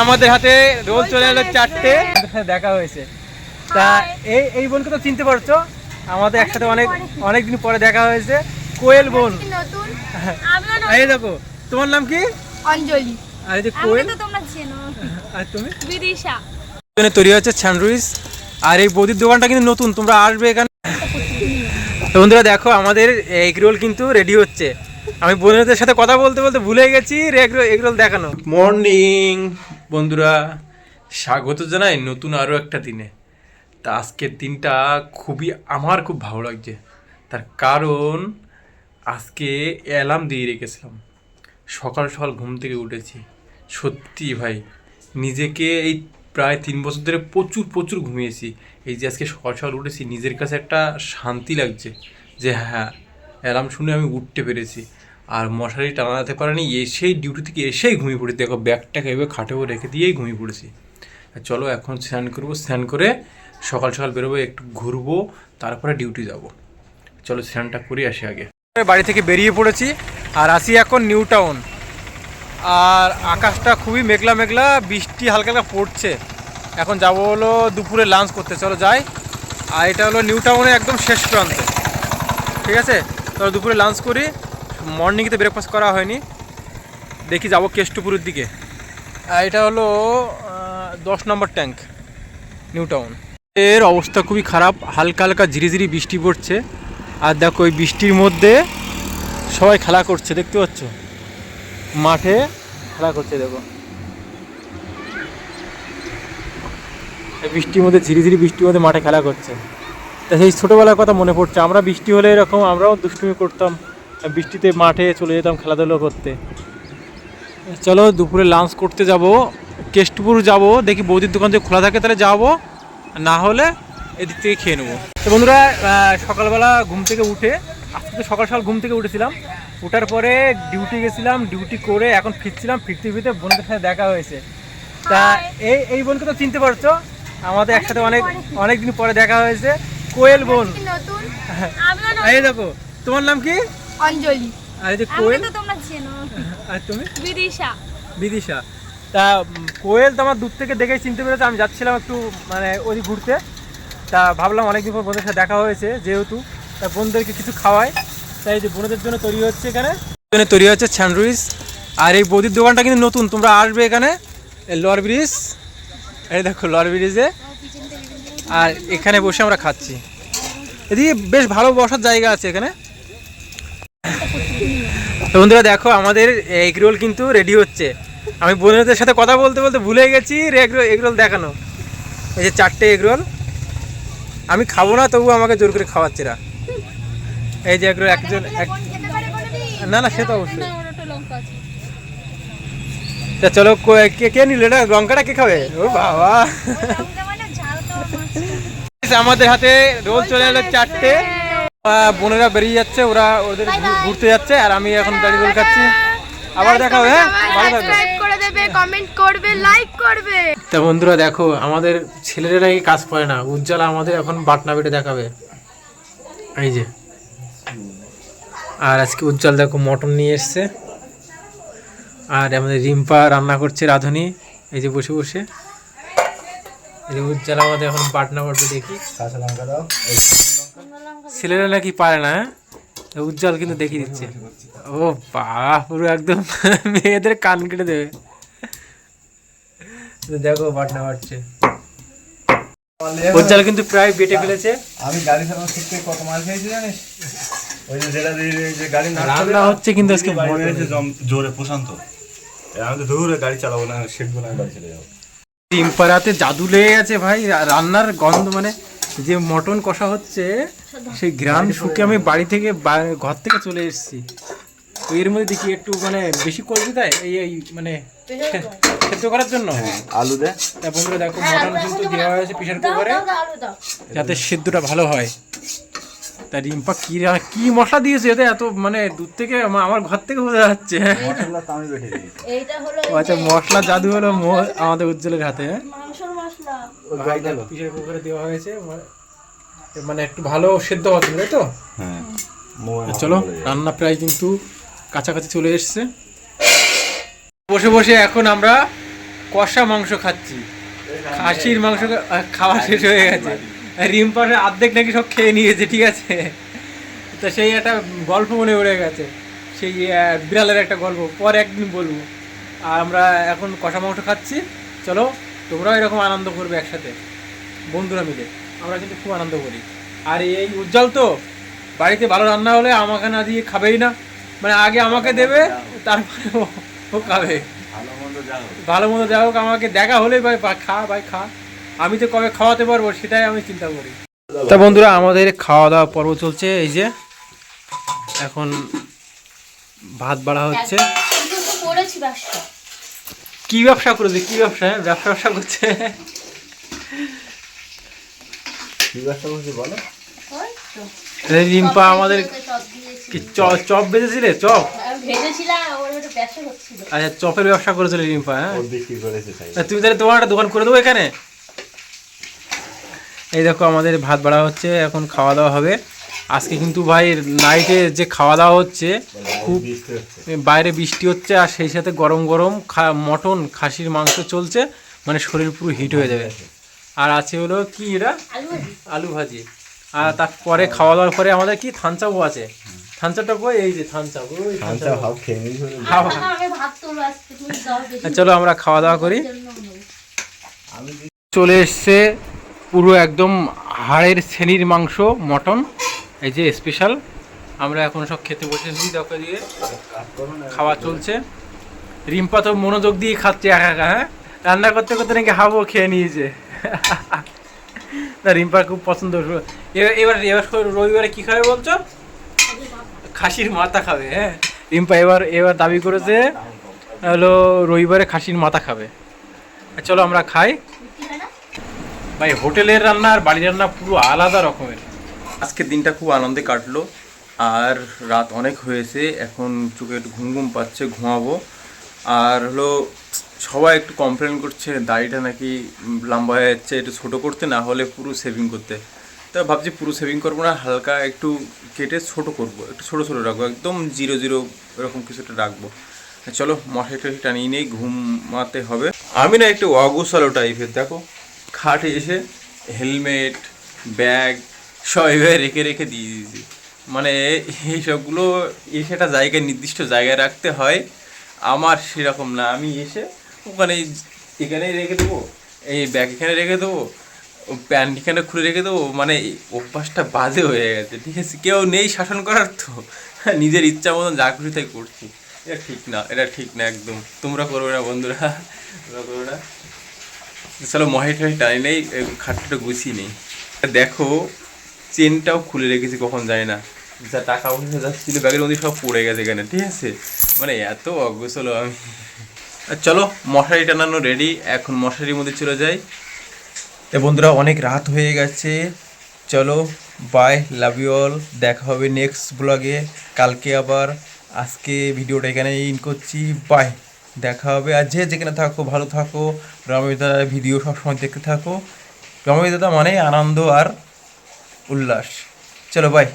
আমাদের হাতে রোল চলে এলো 4টে, দেখা হয়েছে। তা এই বোনকে তো চিনতে পারছো, আমাদের একসাথে অনেক দিন পরে দেখা হয়েছে। কোয়েল বোন, এই দেখো। তোমার নাম কি? অঞ্জলি। আর এই যে কোয়েল, তোমরা চেনো। আর তুমি? বিদিশা। এখানে তৈরি হচ্ছে স্যান্ডউইচ, আর এই বৌদির দোকানটা কিন্তু নতুন, তোমরা আসবে এখানে। বন্ধুরা দেখো, আমাদের এগ রোল কিন্তু রেডি হচ্ছে। আমি বোনদের সাথে কথা বলতে বলতে ভুলে গেছি এগ রোল দেখানো। মর্নিং বন্ধুরা, স্বাগত জানাই নতুন আরও একটা দিনে। তা আজকের দিনটা আমার খুব ভালো লাগছে, তার কারণ আজকে অ্যালার্ম দিয়ে রেখেছিলাম। সকাল সকাল ঘুম থেকে উঠেছি। সত্যি ভাই, নিজেকে এই প্রায় 3 বছর ধরে প্রচুর ঘুমিয়েছি। এই যে আজকে সকাল সকাল উঠেছি, নিজের কাছে একটা শান্তি লাগছে যে হ্যাঁ, অ্যালার্ম শুনে আমি উঠতে পেরেছি। আর মশারি টানাতে পারিনি, এসেই ডিউটি থেকে এসেই ঘুমিয়ে পড়েছি। দেখো ব্যাগটাকে এভাবে খাটেও রেখে দিয়েই ঘুমিয়ে পড়েছি। চলো এখন স্নান করবো, স্নান করে সকাল সকাল বেরোবো, একটু ঘুরবো, তারপরে ডিউটি যাব। চলো স্নানটা করে আসি আগে। বাড়ি থেকে বেরিয়ে পড়েছি আর আসি এখন নিউ টাউন। আর আকাশটা খুবই মেঘলা মেঘলা, বৃষ্টি হালকা হালকা পড়ছে। এখন যাব হলো দুপুরে লাঞ্চ করতে, চলো যাই। আর এটা হলো নিউ টাউনে একদম শেষ প্রান্তে, ঠিক আছে? চলো দুপুরে লাঞ্চ করি। মর্নিংয়ে তো ব্রেকফাস্ট করা হয়নি, দেখি যাবো কেষ্টপুরের দিকে। আর এটা হলো 10 নম্বর ট্যাঙ্ক, নিউ টাউন। এর অবস্থা খুবই খারাপ, হালকা হালকা ঝিরিঝিরি বৃষ্টি পড়ছে। আর দেখো ওই বৃষ্টির মধ্যে সবাই খেলা করছে, দেখতে পাচ্ছ? মাঠে খেলা করছে, দেখো বৃষ্টির মধ্যে, ঝিরিঝিরি বৃষ্টির মধ্যে মাঠে খেলা করছে। তা সেই ছোটোবেলার কথা মনে পড়ছে, আমরা বৃষ্টি হলে এরকম আমরাও দুষ্টুমি করতাম, বৃষ্টিতে মাঠে চলে যেতাম খেলাধুলো করতে। চলো দুপুরে লাঞ্চ করতে যাব, কেষ্টপুর যাব, দেখি বৌদির দোকান যদি খোলা থাকে তাহলে যাবো, না হলে এদিক থেকে খেয়ে নেবো। তো বন্ধুরা, সকালবেলা ঘুম থেকে উঠে, আজকে তো সকাল সকাল ঘুম থেকে উঠেছিলাম, উঠার পরে ডিউটি গেছিলাম, ডিউটি করে এখন ফিরছিলাম, ফিরতে বোনদের সাথে দেখা হয়েছে। তা এই বোনকে তো চিনতে পারছো, আমাদের একসাথে অনেক দিন পরে দেখা হয়েছে। কোয়েল বোন, এই দেখো। তোমার নাম কি? অঞ্জলি। আর এই যে কোয়েল, তোমরা চেনো। আর তুমি? বিদিশা। তা কোয়েল তো আমার দূর থেকে দেখেই চিনতে পেরেছে। আমি যাচ্ছিলাম একটু ওই ঘুরতে, তা ভাবলাম অনেকদিন পর বোনদের সাথে দেখা হয়েছে যেহেতু, তা বোনদেরকে কিছু খাওয়ায়। তাই যে বোনদের জন্য তৈরি হচ্ছে এখানে তৈরি হচ্ছে স্যান্ডউইচ। আর এই বৌদির দোকানটা কিন্তু নতুন, তোমরা আসবে এখানে। লোয়ার ব্রিজ, এই দেখো লোয়ার ব্রিজে। আর এখানে বসে আমরা খাচ্ছি, এদিকে বেশ ভালো বসার জায়গা আছে এখানে। তো বন্ধুরা দেখো, আমাদের এগ রোল কিন্তু রেডি হচ্ছে। আমি বোনদের সাথে কথা বলতে বলতে ভুলে গেছি এগ রোল দেখানো। এই যে 4টে এগ রোল, আমি খাবো না, তবু আমাকে জোর করে খাওয়াচ্ছে এরা। এই যে এগ রোল একজন, না সে তো অবশ্যই। তা চলো, কে নিল এটা? লঙ্কাটা কে খাবে? ও বাবা, আমাদের হাতে রোল চলে এলো 4টে। বোনেরা বেরিয়ে যাচ্ছে, ওদের ঘুরতে যাচ্ছে, আর আমি এখন দাঁড়ি রোল খাচ্ছি। আবার দেখা হবে, ভালো থাকবে, কমেন্ট করবে, লাইক করবে। তা বন্ধুরা দেখো, আমাদের ছেলেরা নাকি কাজ পায় না, উজ্জ্বল আমাদের এখন বাটনা বেটে দেখাবে, এই যে। আর আজকে উজ্জ্বল দেখো মটন নিয়ে এসছে, আর আমাদের রিম্পা রান্না করছে, রাঁধুনি, এই যে বসে বসে। এই যে উজ্জ্বল আমাদের এখন বাটনা বাটবে, দেখি। ছেলেরা নাকি পারে না, উজ্জ্বল কিন্তু দেখিয়ে দিচ্ছে। ও বাবা, পুরো একদম মেয়েদের কান কেটে দেবে। দেখো বাটনা বাটছে, উজ্জ্বল কিন্তু প্রায় বেটে ফেলেছে। আমি গাড়ি চালানো শিখতে কত মাল খেয়েছি জানিস? ওই যে যেটা যে গাড়ি রান্না হচ্ছে কিন্তু আজকে জোরে প্রশান্ত, আমি তো দূরে গাড়ি চালাবো না, শিখবো না, গাড়ি চলে যাবো। টিম্পারাতে জাদু লেগে গেছে ভাই, রান্নার গন্ধ, যে মটন কষা হচ্ছে সেই গ্রাম শুকে আমি বাড়ি থেকে ঘর থেকে চলে এসেছি। এর মধ্যে দেখি একটু বেশি করবি, তাই এই সেদ্ধ করার জন্য আলু দে। বন্ধুরা দেখো, মটন কিন্তু দেওয়া হয়েছে প্রেসার কুকারে, যাতে সেদ্ধটা ভালো হয়। তা রিম্পা কি মশলা দিয়েছে এতে, এত দূর থেকে আমার ঘর থেকে বোঝা যাচ্ছে। আচ্ছা, মশলা জাদু হলো আমাদের উজ্জ্বলের হাতে। প্রেসার কুকারে দেওয়া হয়েছে, একটু ভালো সেদ্ধ হওয়ার জন্য, তাই তো? চলো, রান্না প্রায় কিন্তু কাছাকাছি চলে এসছে। বসে বসে এখন আমরা কষা মাংস খাচ্ছি, খাসির মাংস খাওয়া শেষ হয়ে গেছে। রিম্পার অর্ধেক নাকি সব খেয়ে নিয়েছে, ঠিক আছে। তো সেই একটা গল্প মনে পড়ে গেছে, সেই বিড়ালের একটা গল্প, পরে একদিন বলবো। আর আমরা এখন কষা মাংস খাচ্ছি। চলো তোমরাও এরকম আনন্দ করবে একসাথে বন্ধুরা মিলে, আমরা কিন্তু খুব আনন্দ করি। আর এই উজ্জ্বল তো বাড়িতে ভালো রান্না হলে আমাকে না দিয়ে খাবেই না, মানে আগে আমাকে দেবে তারপরে ও খাবে। ভালো মন্দ যা হোক আমাকে দেখা হলেই ভাই খা ভাই খা, আমি তো কবে খাওয়াতে পারবো সেটাই আমি চিন্তা করি। তা বন্ধুরা আমাদের খাওয়া দাওয়া পর্ব চলছে, এই যে এখন ভাত বাড়া হচ্ছে। কি ব্যবসা করেছে, কি ব্যবসা? ব্যবসা করছে। রিম্পা আমাদের কি চপ বেজেছিলে? চপ, আচ্ছা চপের ব্যবসা করেছিল রিম্পা। হ্যাঁ তুমি তাহলে তোমার একটা দোকান করে দেবো এখানে। এই দেখো আমাদের ভাত বাড়া হচ্ছে, এখন খাওয়া দাওয়া হবে। আজকে কিন্তু ভাই নাইটে যে খাওয়া দাওয়া হচ্ছে, খুব বাইরে বৃষ্টি হচ্ছে, আর সেই সাথে গরম গরম মটন খাসির মাংস চলছে, মানে শরীর পুরো হিট হয়ে যাবে। আর আছে হলো কি এটা, আলু ভাজি। আর তারপরে খাওয়া দাওয়ার পরে আমাদের কি থানচাপও আছে। থানচাপটা কই? এই যে থানচাপ। চলো আমরা খাওয়া দাওয়া করি। চলে এসছে পুরো একদম হাড়ের শ্রেণীর মাংস, মটন, এই যে স্পেশাল। আমরা এখন সব খেতে বসেছি, দেখো দিয়ে খাওয়া চলছে। রিম্পা তো মনোযোগ দিয়ে খাচ্ছে একা একা। হ্যাঁ, রান্না করতে করতে নাকি হাবো খেয়ে নিয়েছে। না রিম্পার খুব পছন্দ। এবার এবার রবিবারে কি খাবে বলছো? খাসির মাথা খাবে। হ্যাঁ, রিম্পা এবার দাবি করেছে হলো রবিবারে খাসির মাথা খাবে। চলো আমরা খাই। ভাই হোটেলের রান্না আর বাড়ির রান্না পুরো আলাদা রকমের। আজকের দিনটা খুব আনন্দে কাটলো, আর রাত অনেক হয়েছে, এখন চোখে একটু ঘুম ঘুম পাচ্ছে, ঘুমাবো। আর হলো সবাই একটু কমপ্লেন করছে দাড়িটা নাকি লম্বা হয়ে যাচ্ছে, একটু ছোটো করতে, না হলে পুরো সেভিং করতে। তা ভাবছি পুরো সেভিং করবো না, হালকা একটু কেটে ছোটো করবো, একটু ছোটো ছোটো রাখবো, একদম 0-0 এরকম কিছুটা রাখবো। চলো মশারি টশারি টানিয়ে নেই, ঘুমাতে হবে। আমি না একটু অগোছালো টাইপের, দেখো খাটে এসে হেলমেট ব্যাগ সব এভাবে রেখে রেখে দিয়ে দিয়েছি। মানে এইসবগুলো এসে একটা জায়গায় নির্দিষ্ট জায়গায় রাখতে হয়, আমার সেরকম না। আমি এসে ওখানে এখানেই রেখে দেবো, এই ব্যাগ এখানে রেখে দেবো, প্যান্ট এখানে খুলে রেখে দেবো, মানে অভ্যাসটা বাজে হয়ে গেছে, ঠিক আছে। কেউ নেই শাসন করার, তো নিজের ইচ্ছা মতন যা খুশি তাই করছি। এটা ঠিক না, এটা ঠিক না একদম। তোমরা করবে না বন্ধুরা, তোমরা করবে না। চলো মহাই ঠাই টানি নেই, খাটটা গুছিয়ে নেই। দেখো চেনটাও খুলে রেখেছি, কখন যায় না, যা টাকা পয়সা যাচ্ছিল ব্যাগের মধ্যে সব পড়ে গেছে এখানে, ঠিক আছে। মানে এত অগোছালো আমি। চলো মশারি টানানো রেডি, এখন মশারির মধ্যে চলে যাই। তো বন্ধুরা অনেক রাত হয়ে গেছে, চলো বাই, লাভ ইউ অল। দেখা হবে নেক্সট ব্লগে কালকে আবার। আজকে ভিডিওটা এখানে ইন করছি, বাই, দেখা হবে। আর যে যেখানে থাকো ভালো থাকো, রমেশ দাদার ভিডিও সবসময় দেখতে থাকো। রমেশ দাদা মানে আনন্দ আর উল্লাস। চলো বাই।